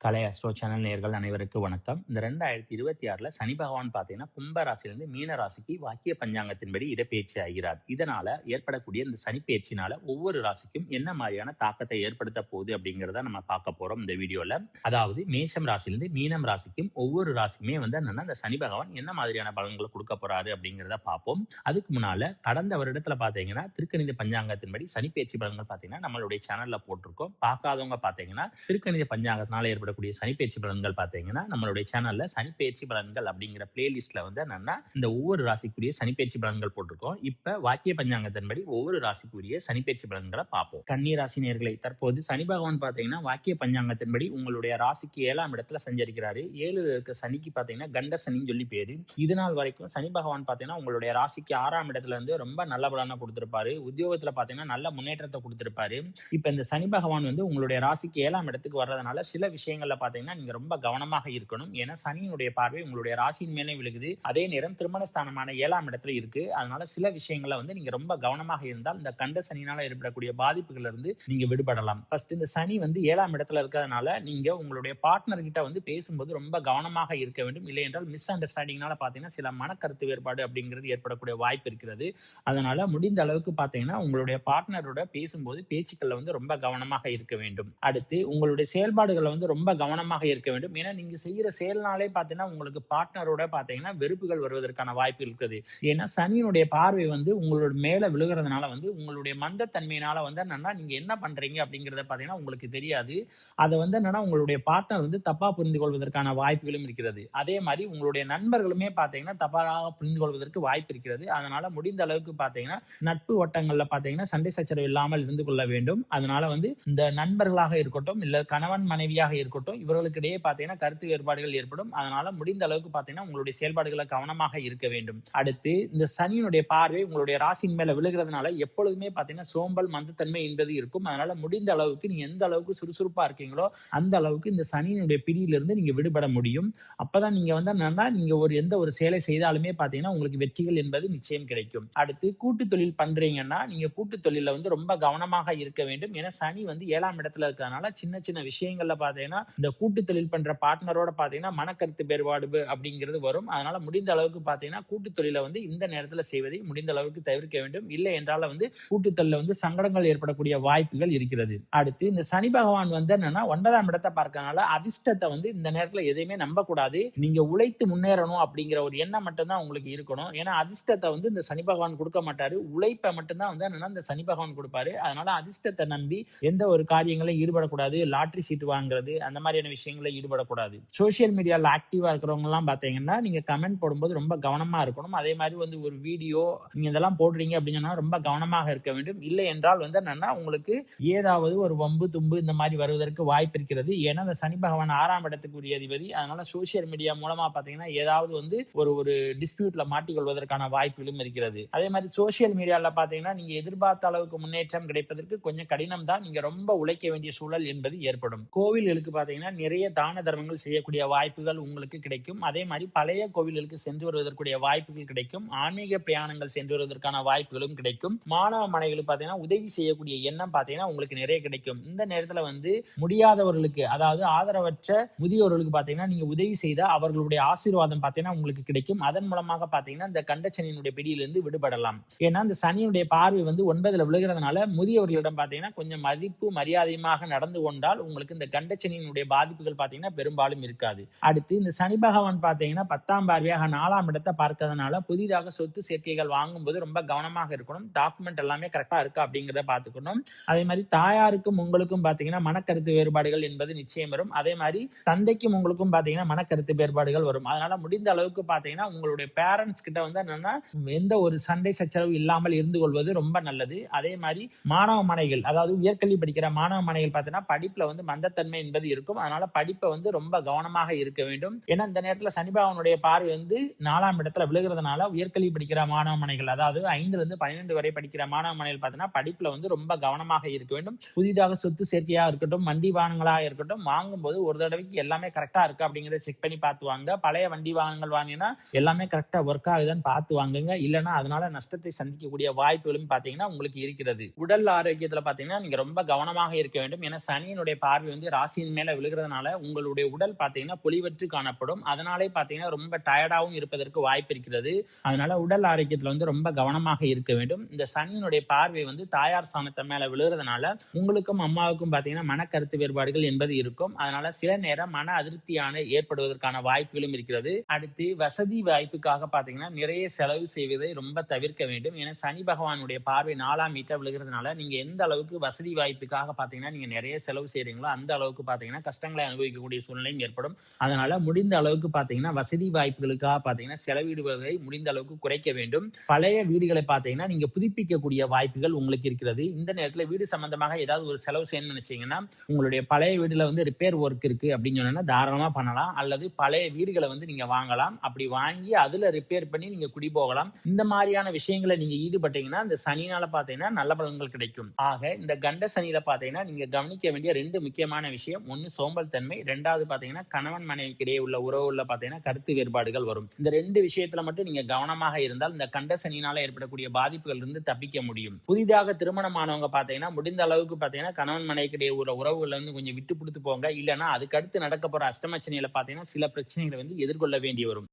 கலை astro channel நேயர்கள் அனைவருக்கும் வணக்கம். இந்த 2026ல சனி பகவான் பார்த்தீங்கன்னா, கும்ப ராசியிலிருந்து மீன ராசிக்கு வாக்கிய பஞ்சாங்கத்தின்படி இடப்பெயர்ச்சி ஆகிறார். இதனால ஏற்படக்கூடிய இந்த சனி பெயர்ச்சினால ஒவ்வொரு ராசிக்கும் என்ன மாதிரியான தாக்கத்தை ஏற்படுத்த போகுது அப்படிங்கிறத நம்ம பார்க்க போறோம் இந்த வீடியோல. அதாவது மேஷம் ராசியிலிருந்து மீனம் ராசிக்கும் ஒவ்வொரு ராசிக்குமே என்னன்னா இந்த சனி பகவான் என்ன மாதிரியான பலன்களை கொடுக்க போறாரு அப்படிங்கிறத பார்ப்போம். அதுக்கு முன்னால கடந்த வருடத்துல பாத்தீங்கன்னா திருக்கணித பஞ்சாங்கத்தின்படி சனி பெயர்ச்சி பலன்கள் பாத்தீங்கன்னா நம்மளுடைய சேனல்ல போட்டிருக்கோம். பார்க்காதவங்க பாத்தீங்கன்னா திருக்கணித பஞ்சாங்கத்தினால ஏற்படக்கூடிய சனிப்பெயர்ச்சி பலன்கள் பாத்தீங்கன்னா நம்மளுடைய சேனல்ல சனிப்பெயர்ச்சி பலன்கள் அப்படிங்கிற பிளேலிஸ்ட்ல என்னன்னா இந்த ஒவ்வொரு ராசிக்குரிய சனிப்பெயர்ச்சி பலன்கள் போட்டிருக்கோம். இப்ப வாக்கிய பஞ்சாங்கத்தின்படி ஒவ்வொரு ராசிக்குரிய சனிப்பெயர்ச்சி பலன்களை பார்ப்போம். கன்னி ராசி நேயர்களே, தற்போது சனி பகவான் பாத்தீங்கன்னா வாக்கிய பஞ்சாங்கத்தின்படி உங்களுடைய ராசிக்கு 7ஆம் இடத்துல சஞ்சரிக்கிறாரு. 7 இருக்க சனிக்கு பாத்தீங்கன்னா கண்ட சனின்னு சொல்லி பேரு. இது நாள் வரைக்கும் சனி பகவான் பாத்தீங்கன்னா உங்களுடைய ராசிக்கு 6ஆம் இடத்துல இருந்து ரொம்ப நல்ல பலனை கொடுத்திருப்பாரு. உத்தியோகத்துல பாத்தீங்கன்னா நல்ல முன்னேற்றத்தை கொடுத்திருப்பாரு. இப்ப இந்த சனி பகவான் உங்களுடைய ராசிக்கு 7ஆம் இடத்துக்கு வர்றதுனால சில விஷயங்கள்ல பாத்தீங்கன்னா நீங்க ரொம்ப கவனமாக இருக்கணும். ஏன்னா சனியினுடைய பார்வை உங்களுடைய ராசியின் மேலே விழுகுது. அதே நேரம் திருமணஸ்தானமான 7ஆம் இடத்துல இருக்கு. அதனால சில விஷயங்கள்ல நீங்க ரொம்ப கவனமாக இருந்தால் இந்த கண்ட சனியினால ஏற்படக்கூடிய பாதிப்புகள்ல இருந்து நீங்க விடுபடலாம். ஃபர்ஸ்ட் இந்த சனி 7ஆம் இடத்துல இருக்கிறதுனால நீங்க உங்களுடைய பார்ட்னர் கிட்ட பேசும்போது ரொம்ப கவனமாக இருக்க வேண்டும். இல்லை என்றால் மிஸ் அண்டர்ஸ்டாண்டிங்னால பாத்தீங்கன்னா சில மனக்கருத்து வேறுபாடு அப்படிங்கிறது ஏற்படக்கூடிய வாய்ப்பு இருக்கிறது. அதனால முடிந்த அளவுக்கு பாத்தீங்கன்னா உங்களுடைய பார்ட்னரோட பேசும்போது பேச்சுக்கள்ல ரொம்ப கவனமாக இருக்க வேண்டும். அடுத்து உங்களுடைய செயல்பாடுகளை ரொம்ப கவனமாக இருக்க வேண்டும். ஏன்னா நீங்க செய்யற செயல்னாலே பாத்தீங்கன்னா உங்களுக்கு பார்ட்னரோட பாத்தீங்கன்னா வெறுப்புகள் வருவதற்கான வாய்ப்பு இருக்குது. ஏன்னா சனியினுடைய பார்வை உங்களோட மேல விழுகிறதுனால உங்களுடைய மந்தத்தன்மையினால என்னன்னா நீங்க என்ன பண்றீங்க அப்படிங்கறத பாத்தீங்கன்னா உங்களுக்கு தெரியாது. அதை என்னன்னா உங்களுடைய பார்ட்னர் தப்பா புரிந்து கொள்வதற்கான வாய்ப்புகளும் இருக்கிறது. அதே மாதிரி உங்களுடைய நண்பர்களுமே பாத்தீங்கன்னா தப்பாக புரிந்து கொள்வதற்கு வாய்ப்பு இருக்கிறது. அதனால முடிந்த அளவுக்கு பாத்தீங்கன்னா நட்பு வட்டங்கள்ல பாத்தீங்கன்னா சண்டை சச்சரவு இல்லாமல் இருந்து கொள்ள வேண்டும். அதனால இந்த நண்பர்களாக இருக்கட்டும் இல்ல கணவன் மனைவியாக இருக்கட்டும் இவர்களுக்கு இடையே பாத்தீங்கன்னா கருத்து வேறுபாடுகள் ஏற்படும். அதனால முடிந்த அளவுக்கு பாத்தீங்கன்னா உங்களுடைய செயல்பாடுகளை கவனமாக இருக்க வேண்டும். அடுத்து இந்த சனியினுடைய பார்வை உங்களுடைய ராசியின் மேல விழுகிறதுனால எப்பொழுதுமே பாத்தீங்கன்னா சோம்பல் மந்தத்தன்மை என்பது இருக்கும். அதனால முடிந்த அளவுக்கு நீங்க எந்த அளவுக்கு சுறுசுறுப்பா இருக்கீங்களோ அந்த அளவுக்கு இந்த சனியினுடைய பிடியிலிருந்து நீங்க விடுபட முடியும். அப்பதான் நீங்க நீங்க எந்த ஒரு செயலை செய்தாலுமே பாத்தீங்கன்னா உங்களுக்கு வெற்றிகள் என்பது நிச்சயம் கிடைக்கும். அடுத்து கூட்டு தொழில் பண்றீங்கன்னா நீங்க கூட்டு தொழில ரொம்ப கவனமாக இருக்க வேண்டும். ஏன்னா சனி 7ஆம் இடத்துல இருக்கிறதுனால சின்ன சின்ன விஷயங்கள்ல பாத்தீங்கன்னா இந்த கூட்டு தொழில் பண்ற பார்ட்னரோட பாத்தீங்கன்னா மனக்கருத்து வேறுபாடு அப்படிங்கிறது வரும். அதனால முடிந்த அளவுக்கு பாத்தீங்கன்னா கூட்டு தொழில இந்த நேரத்துல செய்வதை முடிந்த அளவுக்கு தவிர்க்க வேண்டும். இல்லை என்றால கூட்டு தொழில சங்கடங்கள் ஏற்படக்கூடிய வாய்ப்புகள் இருக்கிறது. அடுத்து இந்த சனி பகவான் என்னன்னா 9ஆம் இடத்தை பார்க்கறதுனால அதிர்ஷ்டத்தை இந்த நேரத்துல எதையுமே நம்ப கூடாது. நீங்க உழைத்து முன்னேறணும் அப்படிங்கிற ஒரு எண்ணம் மட்டும்தான் உங்களுக்கு இருக்கணும். ஏன்னா அதிர்ஷ்டத்தை இந்த சனி பகவான் கொடுக்க மாட்டாரு. உழைப்பை மட்டும்தான் இந்த சனி பகவான் கொடுப்பாரு. அதனால அதிர்ஷ்டத்தை நம்பி எந்த ஒரு காரியங்களையும் ஈடுபடக்கூடாது. லாட்டரி சீட்டு வாங்குறது அந்த மாதிரியான விஷயங்களை ஈடுபடக்கூடாது. சோசியல் மீடியால ஆக்டிவா இருக்கிறவங்க எல்லாம் பாத்தீங்கன்னா நீங்க கமெண்ட் போடும்போது ரொம்ப கவனமா இருக்கணும். அதே மாதிரி ஒரு வீடியோ நீங்க இதெல்லாம் போடுறீங்க அப்படின்னா ரொம்ப கவனமாக இருக்க வேண்டும். இல்லை என்றால் என்னன்னா உங்களுக்கு ஏதாவது ஒரு வம்பு தும்பு இந்த மாதிரி வருவதற்கு வாய்ப்பு இருக்கிறது. ஏன்னா இந்த சனி பகவான் 6ஆம் இடத்துக்குரிய அதிபதி. அதனால சோசியல் மீடியா மூலமா பாத்தீங்கன்னா ஏதாவது ஒரு டிஸ்பியூட்ல மாட்டிக்கொள்வதற்கான வாய்ப்புகளும் இருக்கிறது. அதே மாதிரி சோசியல் மீடியால பாத்தீங்கன்னா நீங்க எதிர்பார்த்த அளவுக்கு முன்னேற்றம் கிடைப்பதற்கு கொஞ்சம் கடினம் தான். நீங்க ரொம்ப உழைக்க வேண்டிய சூழல் என்பது ஏற்படும். கோவில்களுக்கு பாத்தீங்கன்னா நிறைய தான தர்மங்கள் செய்யக்கூடிய வாய்ப்புகள் உங்களுக்கு கிடைக்கும். அதே மாதிரி பழைய கோவில்களுக்கு சென்று வருவதற்குரிய வாய்ப்புகள் கிடைக்கும். ஆன்மீக பிரயாணங்கள் சென்று வருவதற்கான வாய்ப்புகளும் கிடைக்கும். மாணவ மாணவிகளுக்கு பாத்தீங்கன்னா உதவி செய்யக்கூடிய எண்ணம் பாத்தீங்கன்னா உங்களுக்கு நிறைய கிடைக்கும். இந்த நேரத்துல முடியாதவர்களுக்கு அதாவது ஆதரவற்ற முதியோர்களுக்கு பாத்தீங்கன்னா நீங்க உதவி செய்தா அவர்களுடைய ஆசீர்வாதம் பாத்தீங்கன்னா உங்களுக்கு கிடைக்கும். அதன் மூலமாக பாத்தீங்கன்னா இந்த கண்டச்சனியினுடைய பிடியிலிருந்து விடுபடலாம். ஏன்னா இந்த சனியுடைய பார்வை 9ல விழுகிறதுனால முதியவர்களிடம் பாத்தீங்கன்னா கொஞ்சம் மதிப்பு மரியாதையுமாக நடந்து கொண்டால் உங்களுக்கு இந்த கண்டச்சனியினுடைய பாதிப்புகள் பாத்தீங்கன்னா பெரும்பாலும் இருக்காது. அடுத்து இந்த சனி பகவான் பாத்தீங்கன்னா 10ஆம் பார்வையாக 4ஆம் இடத்தை பார்க்கறதுனால புதிதாக சொத்து சேர்க்கைகள் வாங்கும்போது ரொம்ப கவனமாக இருக்கணும். டாக்குமெண்ட் எல்லாமே கரெக்டா இருக்கா அப்படிங்கிறத பாத்துக்கணும். அதே மாதிரி தாயாருக்கும் உங்களுக்கும் பாத்தீங்கன்னா மனக்கருத்து வேறுபாடுகள் என்பது நிச்சயம் வரும். அதே மாதிரி தந்தைக்கும் உங்களுக்கும் பாத்தீங்கன்னா மனக்கருத்து வேறுபாடுகள் வரும். அதனால முடிந்த அளவுக்கு பாத்தீங்கன்னா உங்களுடைய பேரண்ட்ஸ் கிட்ட என்னன்னா எந்த ஒரு சண்டை சச்சரவு இல்லாமல் இருந்து கொள்வது ரொம்ப நல்லது. அதே மாதிரி மாணவ மாணவிகள் அதாவது உயர்கல்வி படிக்கிற மாணவ மாணவிகள் பாத்தீங்கன்னா படிப்புல மந்தத்தன்மை என்பது இருக்கும். அதனால படிப்பை ரொம்ப கவனமாக இருக்க வேண்டும். ஏன்னா இந்த நேரத்துல சனி பகவானுடைய பார்வை 4ஆம் இடத்துல விழுகிறதுனால உயர்கல்வி படிக்கிற மாணவ மாணவிகள் அதாவது 5ல இருந்து 12 வரை படிக்கிற மாணவ மாணவிகள் பாத்தீங்கன்னா படிப்புல ரொம்ப கவனமாக இருக்க வேண்டும். புதிதாக சொத்து சேர்க்கையா இருக்கட்டும் வண்டி வாகனங்களாக இருக்கட்டும் வாங்கும்போது ஒரு தடவைக்கு எல்லாமே கரெக்டா இருக்கு அப்படிங்கறத செக் பண்ணி பார்த்து வாங்க. பழைய வண்டி வாகனங்கள் வாங்கினா எல்லாமே கரெக்டா ஒர்க் ஆகுதுன்னு பார்த்து வாங்குங்க. இல்லைன்னா அதனால நஷ்டத்தை சந்திக்கக்கூடிய வாய்ப்புகளும் பாத்தீங்கன்னா உங்களுக்கு இருக்கிறது. உடல் ஆரோக்கியத்துல பாத்தீங்கன்னா நீங்க ரொம்ப கவனமாக இருக்க வேண்டும். ஏன்னா சனியினுடைய பார்வை ராசியின் மேல மேல விழுகிறதுனால உங்களுடைய உடல் பாத்தீங்கன்னா பொலிவற்று காணப்படும். அதனாலே பாத்தீங்கன்னா ரொம்ப டயர்டாவும் இருப்பதற்கு வாய்ப்பு இருக்கிறது. அதனால உடல் ஆரோக்கியத்துல வந்து ரொம்ப கவனமாக இருக்க வேண்டும். இந்த சனியினுடைய பார்வை வந்து தாயார் ஸ்தானத்து மேல விழுகிறதுனால உங்களுக்கும் அம்மாவுக்கும் பாத்தீங்கன்னா மனக்கருத்து வேறுபாடுகள் என்பது இருக்கும். அதனால சில நேரம் மன அதிருப்தியான ஏற்படுவதற்கான வாய்ப்புகளும் இருக்கிறது. அடுத்து வசதி வாய்ப்புக்காக பாத்தீங்கன்னா நிறைய செலவு செய்வதை ரொம்ப தவிர்க்க வேண்டும். ஏன்னா சனி பகவானுடைய பார்வை 4ஆம் வீட்டுல விழுகிறதுனால நீங்க எந்த அளவுக்கு வசதி வாய்ப்புக்காக பாத்தீங்கன்னா நீங்க நிறைய செலவு செய்றீங்களோ அந்த அளவுக்கு பாத்தீங்கன்னா கஷ்டங்களை அனுபவிக்கக்கூடிய சூழ்நிலையும் ஏற்படும். அதனால முடிந்த அளவுக்கு பாத்தீங்கன்னா வசதி வாய்ப்புகளுக்காக பாத்தீங்கன்னா செலவிடுவதை முடிந்த அளவுக்கு குறைக்க வேண்டும். பழைய வீடுகளை பாத்தீங்கன்னா நீங்க புதுப்பிக்கக்கூடிய வாய்ப்புகள் உங்களுக்கு இருக்கிறது. இந்த நேரத்துல வீடு சம்பந்தமாக ஏதாவது ஒரு செலவு செய்யணும்னு நினைச்சீங்கன்னா உங்களுடைய பழைய வீடுல வந்து ரிப்பேர் ஒர்க் இருக்கு அப்படின்னு சொன்னா தாராளமா பண்ணலாம். அல்லது பழைய வீடுகளை வந்து நீங்க வாங்கலாம். அப்படி வாங்கி அதுல ரிப்பேர் பண்ணி நீங்க குடி போகலாம். இந்த மாதிரியான விஷயங்களை நீங்க ஈடுபட்டீங்கன்னா இந்த சனினால பாத்தீங்கன்னா நல்ல பலன்கள் கிடைக்கும். ஆக இந்த கண்ட சனியில பாத்தீங்கன்னா நீங்க கவனிக்க வேண்டிய 2 முக்கியமான விஷயம். ஒன்னு சோம்பல் தன்மை, 2வது பாத்தீங்கன்னா கணவன் மனைவிக்கு இடையே உள்ள உறவுல பாத்தீங்கன்னா கருத்து வேறுபாடுகள் வரும். இந்த 2 விஷயத்துல மட்டும் நீங்க கவனமாக இருந்தால் இந்த கண்ட சனியினால ஏற்படக்கூடிய பாதிப்புகள் இருந்து தப்பிக்க முடியும். புதிதாக திருமணமானவங்க பாத்தீங்கன்னா முடிந்த அளவுக்கு பாத்தீங்கன்னா கணவன் மனைவிக்கு இடையே உள்ள உறவுகளை வந்து கொஞ்சம் விட்டு கொடுத்து போங்க. இல்லைன்னா அதுக்கு அடுத்து நடக்க போற அஷ்டம சனியில பாத்தீங்கன்னா சில பிரச்சனைகளை வந்து எதிர்கொள்ள வேண்டி வரும்.